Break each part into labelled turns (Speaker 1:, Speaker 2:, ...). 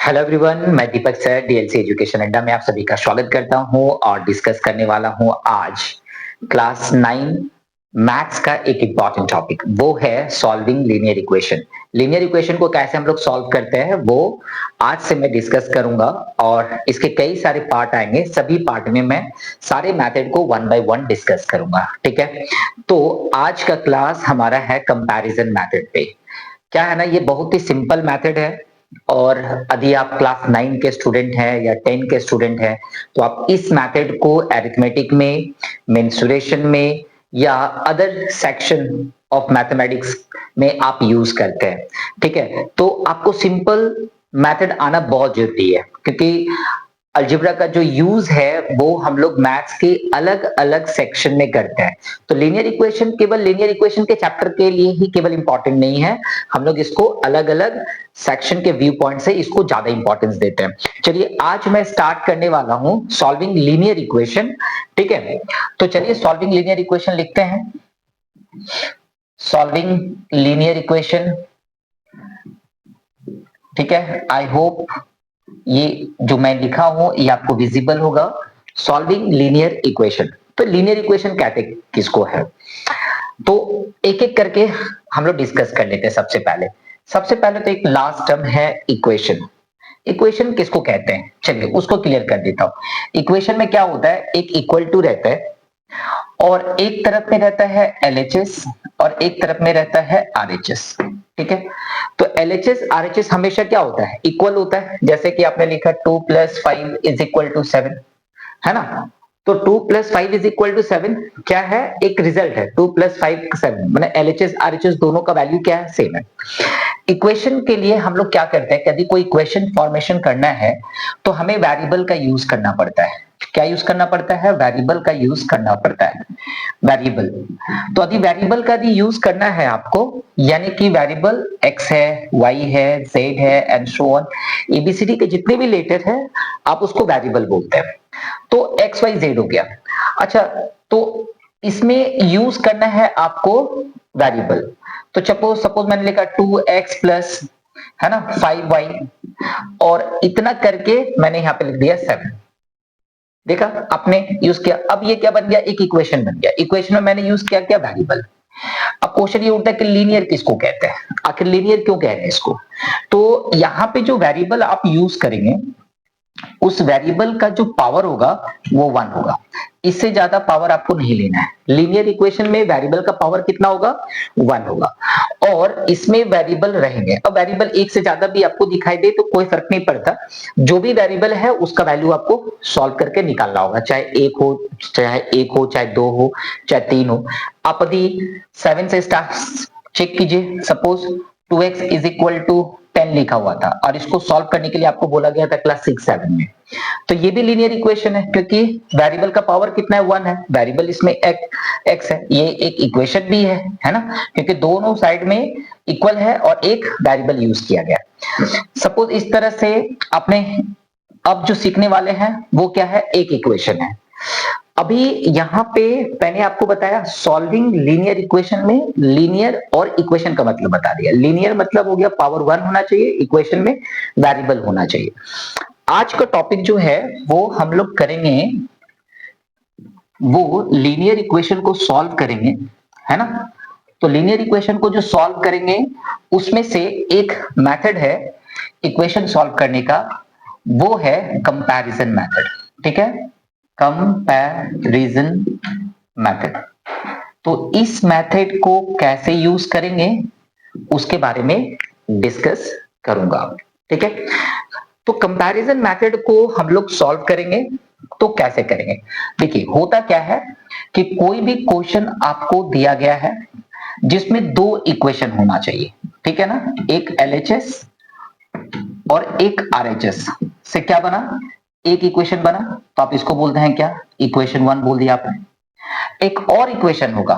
Speaker 1: Hello everyone, मैं दीपक sir DLC education अड्डा में आप सभी का स्वागत करता हूं और डिस्कस करने वाला हूं आज क्लास 9 मैथ्स का एक इम्पॉर्टेंट टॉपिक। वो है solving linear equation. Linear equation को कैसे हम लोग सॉल्व करते हैं वो आज से मैं डिस्कस करूंगा और इसके कई सारे पार्ट आएंगे। सभी पार्ट में मैं सारे मेथड को वन बाय वन डिस्कस करूंगा। ठीक है, तो आज का क्लास हमारा है कंपैरिजन मेथड पे। क्या है ना, ये बहुत ही सिंपल मेथड है और यदि आप क्लास 9 के स्टूडेंट हैं या 10 के स्टूडेंट हैं तो आप इस मेथड को अरिथमेटिक में, मेंसुरेशन में या अदर सेक्शन ऑफ मैथमेटिक्स में आप यूज करते हैं। ठीक है, तो आपको सिंपल मेथड आना बहुत जरूरी है क्योंकि अलजेब्रा का जो यूज है वो हम लोग मैथ्स के अलग अलग सेक्शन में करते हैं। तो लीनियर इक्वेशन केवल लीनियर इक्वेशन के चैप्टर के लिए ही केवल इंपॉर्टेंट नहीं है, हम लोग इसको अलग अलग सेक्शन के व्यू पॉइंट से इसको ज्यादा इंपॉर्टेंस देते हैं। चलिए आज मैं स्टार्ट करने वाला हूं सॉल्विंग लीनियर इक्वेशन। ठीक है, तो चलिए सॉल्विंग लीनियर इक्वेशन लिखते हैं। Solving linear equation. ठीक है, आई होप ये जो मैं लिखा हूं ये आपको विजिबल होगा। सॉल्विंग लीनियर इक्वेशन, तो लीनियर इक्वेशन कहते किसको है, तो एक एक करके हम लोग डिस्कस कर लेते हैं। सबसे पहले तो एक लास्ट टर्म है इक्वेशन। इक्वेशन किसको कहते हैं, चलिए उसको क्लियर कर देता हूं। इक्वेशन में क्या होता है, एक इक्वल टू रहता है और एक तरफ में रहता है एलएचएस और एक तरफ में रहता है आरएचएस। ठीक है, तो एलएचएस आरएचएस हमेशा क्या होता है, इक्वल होता है। जैसे कि आपने लिखा 2 + 5 = 7, है ना। तो 2 + 5 = 7 क्या है, एक रिजल्ट है। 2 + 5 7 मतलब एलएचएस आरएचएस दोनों का वैल्यू क्या है, सेम है। इक्वेशन के लिए हम लोग क्या करते हैं, यदि कोई इक्वेशन फॉर्मेशन करना है तो हमें वेरिएबल का यूज करना पड़ता है। क्या यूज करना पड़ता है, वेरिएबल का यूज करना पड़ता है। वेरिएबल, तो यदि वेरिएबल का यदि यूज करना है आपको, यानी कि वेरिएबल x है, y है, z है एंड सो ऑन, एबीसीडी के जितने भी लेटर है आप उसको वेरिएबल बोलते हैं। तो एक्स वाई जेड हो गया। अच्छा, तो इसमें यूज करना है आपको वेरिएबल। तो सपोज मैंने लिखा 2x प्लस, है ना, 5y और इतना करके मैंने यहां पे लिख दिया 7। देखा आपने यूज किया, अब ये क्या बन गया, एक इक्वेशन बन गया। इक्वेशन में मैंने यूज किया क्या, वेरिएबल। अब क्वेश्चन ये उठता है कि लीनियर किसको कहते हैं, आखिर लीनियर क्यों कहते हैं इसको। तो यहां पे जो वेरिएबल आप यूज करेंगे उस वेरिएबल का जो पावर होगा वो 1 होगा, इससे ज्यादा पावर आपको नहीं लेना है। लीनियर इक्वेशन में वेरिएबल का पावर कितना होगा, 1 होगा और इसमें वेरिएबल रहेंगे। अब वेरिएबल एक से ज्यादा भी आपको दिखाई दे तो कोई फर्क नहीं पड़ता, जो भी वेरिएबल है उसका वैल्यू आपको सॉल्व करके निकालना होगा, चाहे एक हो, चाहे 2 हो, चाहे 3 हो। आप यदि 7 से स्टार्ट चेक कीजिए, सपोज 2x = 10 लिखा हुआ था और इसको सॉल्व करने के लिए आपको बोला गया था क्लास 6-7 में, तो ये भी लीनियर इक्वेशन है क्योंकि वेरिएबल का पावर कितना है, 1 है। वेरिएबल इसमें x है, ये एक इक्वेशन भी है ना, क्योंकि दोनों साइड में इक्वल है और एक वेरिएबल यूज किया गया। सपोज इस तरह से आपने अब जो सीखने वाले हैं वो क्या है, एक इक्वेशन है। अभी यहाँ पे मैंने आपको बताया सॉल्विंग लीनियर इक्वेशन में लीनियर और इक्वेशन का मतलब बता दिया। लीनियर मतलब हो गया पावर 1 होना चाहिए, इक्वेशन में वेरिएबल होना चाहिए। आज का टॉपिक जो है वो हम लोग करेंगे, वो लीनियर इक्वेशन को सॉल्व करेंगे, है ना। तो लीनियर इक्वेशन को जो सॉल्व करेंगे उसमें से एक मेथड है इक्वेशन सॉल्व करने का, वो है कंपैरिजन मेथड। ठीक है, कंपैरिजन मेथड। तो इस मेथड को कैसे यूज करेंगे उसके बारे में डिस्कस करूंगा। ठीक है, तो कंपैरिजन मेथड को हम लोग सॉल्व करेंगे तो कैसे करेंगे, देखिए होता क्या है कि कोई भी क्वेश्चन आपको दिया गया है जिसमें 2 इक्वेशन होना चाहिए। ठीक है ना, एक एलएचएस और एक आरएचएस से क्या बना, एक इक्वेशन बना, तो आप इसको बोलते हैं क्या, इक्वेशन 1 बोल दिया आपने। एक और इक्वेशन होगा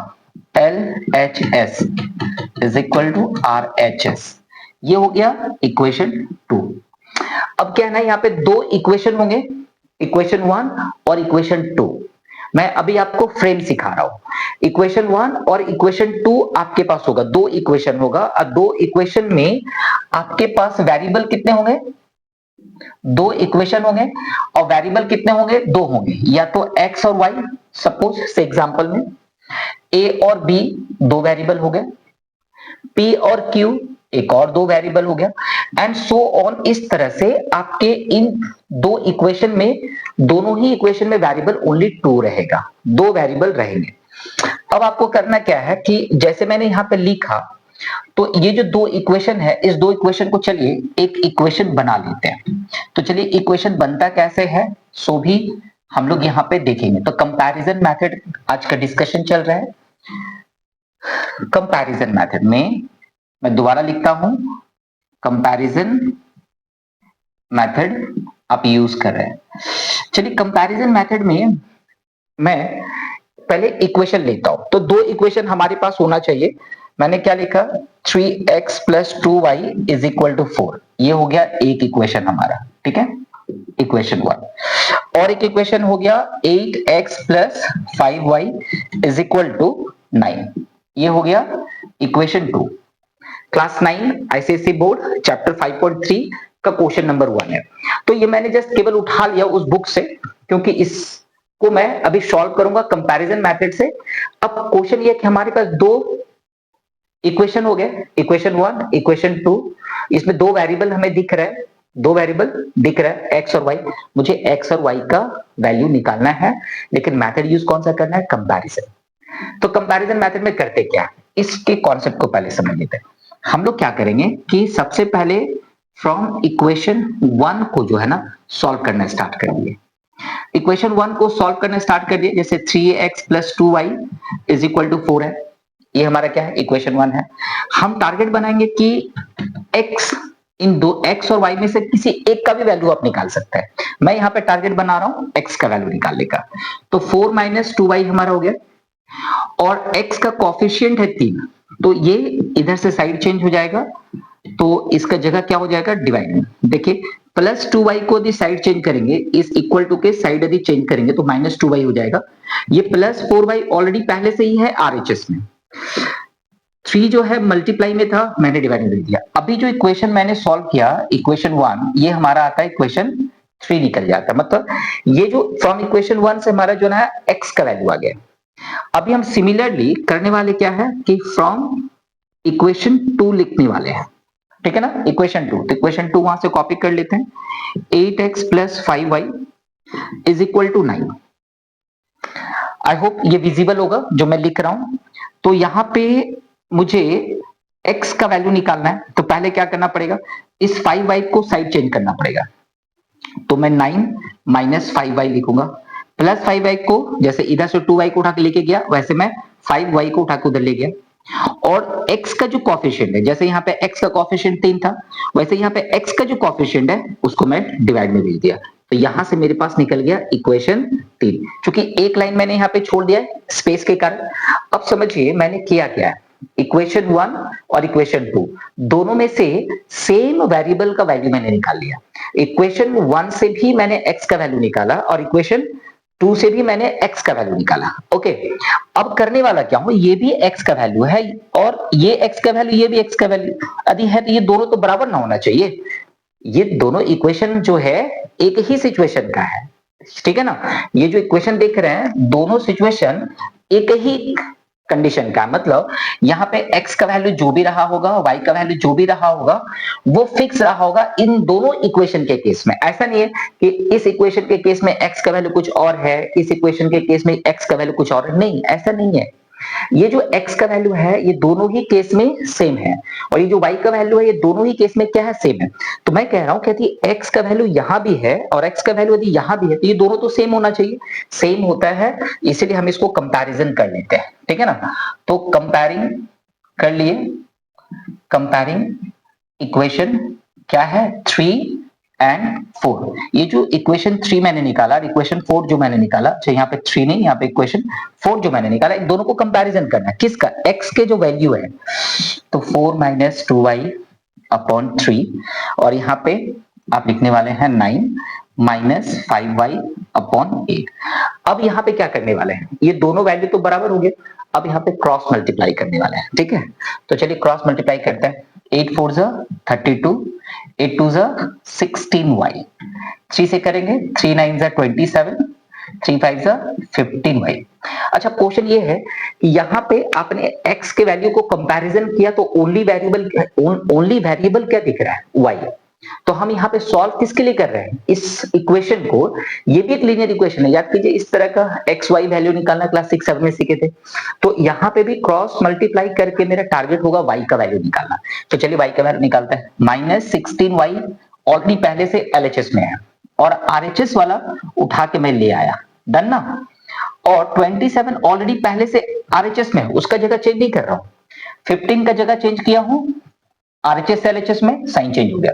Speaker 1: LHS = RHS, ये हो गया इक्वेशन 2। अब क्या है ना, यहाँ पे 2 इक्वेशन होंगे, इक्वेशन 1 और इक्वेशन 2। मैं अभी आपको फ्रेम सिखा रहा हूं। इक्वेशन 1 और इक्वेशन 2 आपके पास होगा, 2 इक्वेशन होगा और 2 इक्वेशन में आपके पास वेरिएबल कितने होंगे, दो इक्वेशन होंगे और वेरिएबल कितने होंगे? दो होंगे, या तो x और y, सपोज से एग्जांपल में a और b दो वेरिएबल हो गए, p और q एक और दो वेरिएबल हो गया, एंड सो ऑन। इस तरह से आपके इन दो इक्वेशन में, दोनों ही इक्वेशन में वेरिएबल ओनली टू रहेगा, दो वेरिएबल रहेंगे। अब आपको करना क्या है कि जैसे मैंने यहां पे लिखा, तो ये जो दो इक्वेशन है, इस दो इक्वेशन को चलिए एक इक्वेशन बना लेते हैं। तो चलिए इक्वेशन बनता कैसे है सो भी हम लोग यहाँ पे देखेंगे। तो कंपैरिजन मेथड आज का डिस्कशन चल रहा है। कंपैरिजन मेथड में मैं दोबारा लिखता हूं, कंपैरिजन मेथड आप यूज कर रहे हैं। चलिए कंपैरिजन मेथड में मैं पहले इक्वेशन लेता हूं। तो दो इक्वेशन हमारे पास होना चाहिए। मैंने क्या लिखा? 3x plus 2y is equal to 4। ये हो गया एक इक्वेशन हमारा, ठीक है, इक्वेशन 1। और एक इक्वेशन हो गया 8x plus 5y is equal to 9। ये हो गया equation 2। Class 9 ICSE board chapter 5.3 का क्वेश्चन नंबर 1 है। तो ये मैंने जस्ट केवल उठा लिया उस बुक से, क्योंकि इसको मैं अभी सॉल्व करूंगा कंपैरिजन मेथड से। अब क्वेश्चन ये कि हमारे पास दो इक्वेशन हो गए, इक्वेशन 1, इक्वेशन 2। इसमें दो वेरिएबल हमें दिख रहा है, दो वेरिएबल दिख रहा है x और y। मुझे x और y का वैल्यू निकालना है, लेकिन मेथड यूज कौन सा करना है? कंपैरिजन। तो कंपैरिजन मेथड में करते क्या, इसके कॉन्सेप्ट को पहले समझ लेते हैं। हम लोग क्या करेंगे कि सबसे पहले फ्रॉम इक्वेशन 1 को जो है ना सॉल्व करना स्टार्ट कर दिए। इक्वेशन 1 को सॉल्व करना स्टार्ट कर दिए। जैसे 3x plus 2y is equal to 4 है, ये हमारा क्या है? इक्वेशन 1 है। हम टारगेट बनाएंगे कि x, इन दो x और y में से किसी एक का भी वैल्यू आप निकाल सकते हैं। मैं यहाँ पे टारगेट बना रहा हूं x का वैल्यू निकालने का। तो 4 माइनस 2y हमारा हो गया, और x का कॉफिशिएंट है 3, तो ये इधर से साइड चेंज हो जाएगा, तो इसका जगह क्या हो जाएगा? डिवाइड। देखिए प्लस 2y को यदि साइड चेंज करेंगे, इस इक्वल टू के साइड यदि चेंज करेंगे तो माइनस 2y हो जाएगा। ये प्लस 4y ऑलरेडी पहले से ही है आरएचएस में। 3 जो है मल्टीप्लाई में था, मैंने डिवाइड में दिया। अभी जो इक्वेशन मैंने सॉल्व किया इक्वेशन 1, ये हमारा आता है इक्वेशन 3 निकल जाता है। मतलब ये जो फ्रॉम इक्वेशन 1 से हमारा जो है x का वैल्यू आ गया। अभी हम सिमिलरली करने वाले क्या है कि फ्रॉम इक्वेशन 2 लिखने वाले हैं, ठीक है ना, इक्वेशन 2। तो इक्वेशन 2 वहां से कॉपी कर लेते हैं। 8x plus 5y is equal to 9। I hope ये विजिबल होगा जो मैं लिख रहा हूं। तो यहां पे मुझे x का वैल्यू निकालना है, तो पहले क्या करना पड़ेगा? इस 5y को साइड चेंज करना पड़ेगा। तो मैं 9 माइनस 5y लिखूंगा, प्लस 5y को जैसे इधर से 2y को उठा के लेके गया, वैसे मैं 5y को उठा के उधर ले गया। और x का जो कॉफिशिएंट है, जैसे यहाँ पे x का कॉफिशिएंट 3 था, वैसे यहाँ पे x का जो कॉफिशिएंट है उसको मैं डिवाइड में भेज दिया। तो यहां से मेरे पास निकल गया इक्वेशन 3। क्योंकि एक लाइन मैंने यहाँ पे छोड़ दिया है स्पेस के कारण। अब समझिए मैंने किया क्या है, इक्वेशन 1 और इक्वेशन 2 दोनों में से सेम वेरिएबल का वैल्यू मैंने निकाल लिया। इक्वेशन 1 से भी मैंने x का वैल्यू निकाला और इक्वेशन 2 से भी मैंने x का वैल्यू निकाला। ओके, अब करने वाला क्या हूं, ये भी x का वैल्यू है और ये x का वैल्यू, ये भी x का वैल्यू यदि है, तो ये दोनों तो बराबर ना होना चाहिए। ये दोनों इक्वेशन जो है एक ही सिचुएशन का है, ठीक है ना। ये जो इक्वेशन देख रहे हैं दोनों सिचुएशन एक ही कंडीशन का, मतलब यहाँ पे x का वैल्यू जो भी रहा होगा, y का वैल्यू जो भी रहा होगा, वो फिक्स रहा होगा इन दोनों इक्वेशन के केस में। ऐसा नहीं है कि इस इक्वेशन के केस में x का वैल्यू कुछ और है, इस इक्वेशन के केस में x का वैल्यू कुछ और है, नहीं, ऐसा नहीं है। ये जो x का वैल्यू है ये दोनों ही केस में सेम है, और ये जो y का वैल्यू है ये दोनों ही केस में क्या है? सेम है। तो मैं कह रहा हूं कि यदि x का वैल्यू यहां भी है और x का वैल्यू यदि यहां भी है, तो ये दोनों तो सेम होना चाहिए। सेम होता है, इसीलिए हम इसको कंपैरिजन कर लेते हैं, ठीक है ना। तो कंपेयरिंग कर लिए, कंपेयरिंग इक्वेशन क्या है? 3 एंड 4। ये जो इक्वेशन 3 मैंने निकाला और इक्वेशन 4 जो मैंने निकाला, अच्छा यहाँ पे 3 नहीं, यहाँ पे इक्वेशन 4 जो मैंने निकाला, इन दोनों को कंपैरिजन करना है। किसका? x के जो वैल्यू है, तो 4 माइनस 2y अपॉन 3, और यहाँ पे आप लिखने वाले हैं 9 माइनस 5y अपॉन 8। अब यहाँ पे क्या करने वाले हैं, ये दोनों वैल्यू तो बराबर हो गए, अब यहाँ पे क्रॉस मल्टीप्लाई करने वाले हैं, ठीक है। तो चलिए क्रॉस मल्टीप्लाई करते हैं। 8 4 जा 32, 8 2 जा 16y, 3 से करेंगे 3 9 जा 27, 3 5 जा 15y। अच्छा क्वेश्चन ये है कि यहाँ पे आपने x के वैल्यू को कंपैरिजन किया तो ओनली वेरिएबल क्या दिख रहा है, y। तो हम यहाँ पे सॉल्व किसके लिए कर रहे हैं इस इक्वेशन को, ये भी एक लीनियर इक्वेशन है, याद कीजिए इस तरह का एक्स वाई वैल्यू निकालना क्लास 6 7 में सीखे थे। तो यहाँ पे भी क्रॉस मल्टीप्लाई करके मेरा टारगेट होगा वाई का वैल्यू निकालना। तो चलिए वाई का वैल्यू निकालते हैं। -16y ऑलरेडी पहले से एलएचएस में है और आरएचएस वाला उठा के मैं ले आया, डन ना। और 27 ऑलरेडी पहले से आरएचएस में है, उसका जगह चेंज नहीं कर रहा हूं। 15 का जगह चेंज किया हूं, आरएचएस एलएचएस में साइन चेंज हो गया।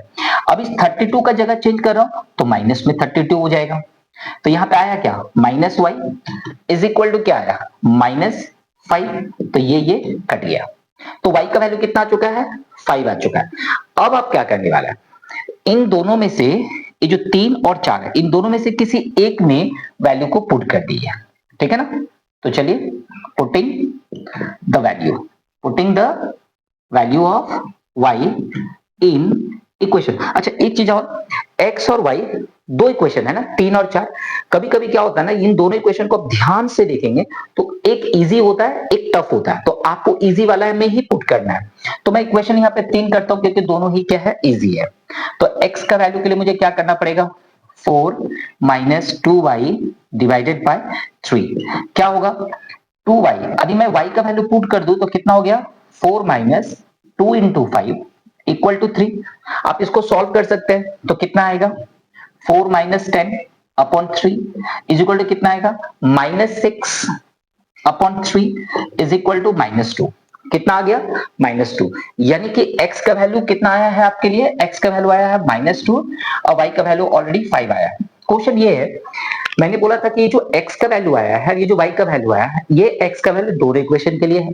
Speaker 1: अब इस 32 का जगह चेंज कर रहा हूं तो माइनस में 32 हो जाएगा। तो यहां पे आया क्या, -y इज इक्वल टू क्या आया, -5। तो ये कट गया। तो y का वैल्यू कितना आ चुका है, 5 आ चुका है। अब आप क्या करने वाला है, इन दोनों में से ये जो 3 और 4 है, इन दोनों में से किसी एक में वैल्यू को पुट कर दीजिए, ठीक है ना। तो चलिए putting the value of y in equation. अच्छा एक चीज और, x और y दो इक्वेशन है ना, 3 और 4। कभी कभी क्या होता है ना, इन दोनों इक्वेशन को आप ध्यान से देखेंगे तो एक इजी होता है एक टफ होता है, तो आपको इजी वाला में ही पुट करना है। तो मैं इक्वेशन यहाँ पे 3 करता हूं क्योंकि दोनों ही क्या है, इजी है। तो x का वैल्यू के लिए मुझे क्या करना पड़ेगा, 4 - 2y डिवाइडेड बाय 3 क्या होगा, 2y। यदि मैं y का वैल्यू पुट कर दूं तो कितना हो गया, 4 - 2 × 5 इक्वल टू 3। आप इसको सॉल्व कर सकते हैं तो कितना आएगा, 4 - 10/3 इज इक्वल टू कितना आएगा, -6/3 इज इक्वल टू -2। कितना आ गया, -2। यानी कि x का वैल्यू कितना आया है आपके लिए, x का वैल्यू आया है -2 और y का वैल्यू ऑलरेडी 5 आया है। क्वेश्चन ये है, मैंने बोला था कि ये जो x का वैल्यू आया है, ये जो y का वैल्यू आया है, ये x का वैल्यू दोनों इक्वेशन के लिए है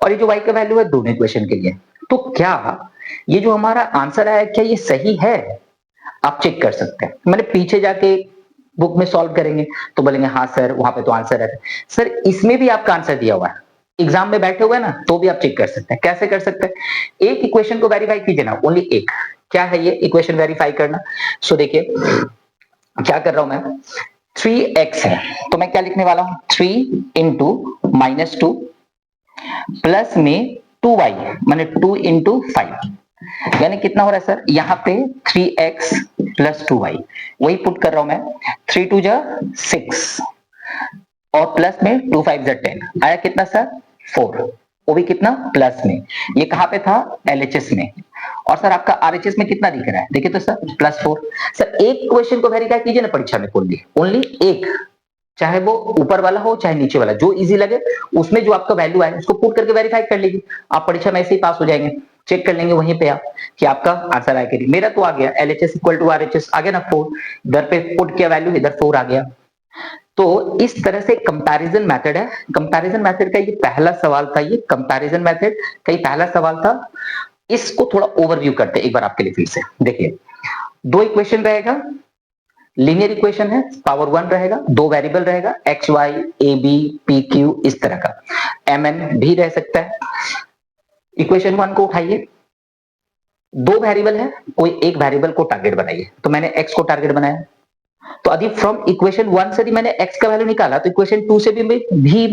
Speaker 1: और ये जो y का वैल्यू है दोनों इक्वेशन के लिए। तो क्या ये जो हमारा आंसर आया क्या ये सही है, आप चेक कर सकते हैं। मैंने पीछे जाके बुक में सॉल्व करेंगे तो बोलेंगे हाँ सर वहां पे तो आंसर है, सर इसमें भी आपका आंसर दिया हुआ है, एग्जाम में बैठे हुए ना तो भी आप चेक कर सकते हैं। कैसे कर सकते हैं, एक इक्वेशन को वेरीफाई कीजिए ना, ओनली एक। क्या है ये इक्वेशन वेरीफाई करना, सो देखिए क्या कर रहा हूं मैं, 3x है तो मैं क्या लिखने वाला हूं, 3 × -2 प्लस में 2y माने 2 × 5 यानी कितना हो रहा है सर, यहाँ पे 3x + 2y वही पुट कर रहा हूं मैं। 3 2 जा 6 और प्लस में 2 5 जा 10 आया कितना सर, 4। वो भी कितना, प्लस में। ये कहां पे था, एलएचएस में। और सर आपका आरएचएस में कितना दिख रहा है, देखिए तो सर +4। सर एक क्वेश्चन को वेरीफाई कीजिए ना परीक्षा में, ओनली एक, चाहे वो ऊपर वाला हो चाहे नीचे वाला, जो इजी लगे उसमें जो आपका वैल्यू आए उसको पुट करके वेरीफाई कर लीजिए, आप परीक्षा में ऐसे ही पास हो जाएंगे। चेक कर लेंगे वहीं पे आप कि आपका आंसर आया कि नहीं। मेरा तो आ गया, LHS = RHS आ गया ना 4, इधर पे पुट किया वैल्यू, इधर 4 आ गया। तो इस तरह से कंपैरिजन मेथड है। कंपैरिजन मेथड का ये पहला सवाल था, ये कंपैरिजन मेथड का ये पहला सवाल था। इसको थोड़ा ओवरव्यू करते हैं एक बार आपके लिए फिर से। देखिए दो इक्वेशन रहेगा, लीनियर इक्वेशन है, पावर 1 रहेगा, दो वेरिएबल रहेगा x y a b p q इस तरह का, mn भी रह सकता है। इक्वेशन 1 को उठाइए, दो वेरिएबल है, कोई एक वेरिएबल को टारगेट बनाइए। तो मैंने x को टारगेट बनाया, तो यदि फ्रॉम इक्वेशन 1 से मैंने x का वैल्यू निकाला तो इक्वेशन 2 से भी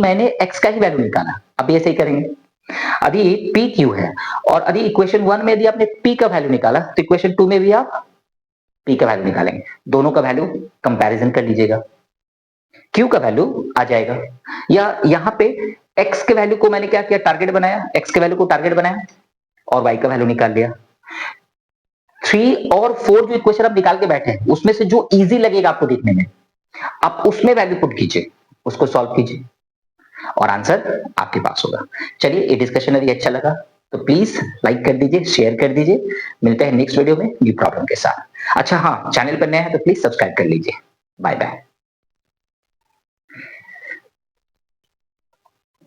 Speaker 1: मैंने x का ही वैल्यू निकाला। अब ये सही करेंगे, यदि p q है और यदि इक्वेशन 1 में यदि आपने p का वैल्यू निकाला तो इक्वेशन 2 में भी आप p का वैल्यू निकालेंगे, दोनों का वैल्यू कंपैरिजन कर लीजिएगा, q का वैल्यू आ जाएगा। या यहाँ पे x के वैल्यू को मैंने क्या किया, टारगेट बनाया, x के वैल्यू को टारगेट बनाया और y का वैल्यू निकाल लिया। 3 और 4 जो इक्वेशन आप निकाल के बैठे हैं उसमें से जो इजी लगेगा आपको देखने में, आप उसमें वैल्यू पुट कीजिए, उसको सॉल्व कीजिए और आंसर आपके पास होगा। चलिए ये डिस्कशन यदि अच्छा लगा तो प्लीज लाइक कर दीजिए, शेयर कर दीजिए। मिलते हैं नेक्स्ट वीडियो में न्यू प्रॉब्लम के साथ। अच्छा हाँ, चैनल पर नए हैं तो प्लीज सब्सक्राइब कर लीजिए। Bye bye.